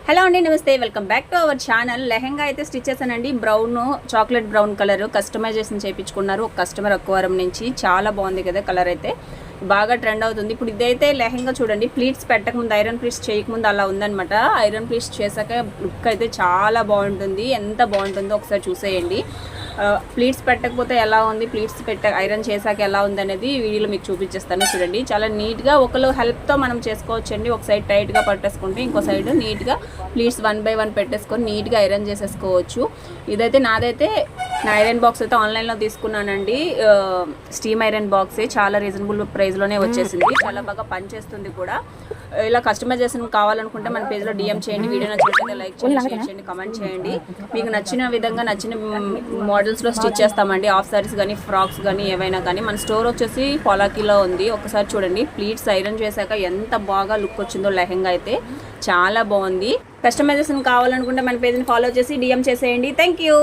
Hello అండి, నమస్తే. Welcome back to our channel. Lehenga అయితే స్టిచ్ చేశానండి. Brown, chocolate brown colour customization చేయించుకున్నారు ఒక కస్టమర్ అక్వారం నుంచి. చాలా బాగుంది కదా, కలర్ అయితే బాగా ట్రెండ్ అవుతుంది. ఇప్పుడు ఇదైతే లెహంగా చూడండి, ప్లీట్స్ పెట్టకముందు, ఐరన్ ప్లీట్స్ చేయకముందు అలా ఉందనమాట. ఐరన్ ప్లీట్స్ చేశాక లుక్ అయితే చాలా బాగుంటుంది. ఎంత బాగుంటుందో ఒకసారి చూసేయండి. ప్లీట్స్ పెట్టకపోతే ఎలా ఉంది, ప్లీట్స్ ఐరన్ చేశాక ఎలా ఉంది అనేది వీడియోలో మీకు చూపించేస్తాను. చూడండి, చాలా నీట్గా ఒకళ్ళు హెల్ప్తో మనం చేసుకోవచ్చండి. ఒక సైడ్ టైట్గా పట్టేసుకుంటే ఇంకో సైడ్ నీట్గా ప్లీట్స్ 1 by 1 పెట్టేసుకొని నీట్గా ఐరన్ చేసేసుకోవచ్చు. ఇదైతే నాదైతే నా ఐరన్ బాక్స్ అయితే ఆన్లైన్లో తీసుకున్నానండి. స్టీమ్ ఐరన్ బాక్సే, చాలా రీజనబుల్ ప్రైస్లోనే వచ్చేసింది. చాలా బాగా పనిచేస్తుంది కూడా. ఇలా కస్టమైజేషన్ కావాలనుకుంటే మన పేజ్లో డిఎం చేయండి. వీడియో నచ్చినట్లయితే లైక్ చేయండి, షేర్ చేయండి, కమెంట్ చేయండి. మీకు నచ్చిన విధంగా నచ్చిన మోడల్స్లో స్టిచ్ చేస్తామండి. హాఫ్ సారీస్ కానీ, ఫ్రాక్స్ కానీ, ఏవైనా కానీ. మన స్టోర్ వచ్చేసి పోలాకిలో ఉంది. ఒకసారి చూడండి, ప్లీట్స్ ఐరన్ చేశాక ఎంత బాగా లుక్ వచ్చిందో లెహంగా అయితే చాలా బాగుంది. కస్టమైజేషన్ కావాలనుకుంటే మన పేజ్ని ఫాలో చేసి డిఎం చేసేయండి. Thank you.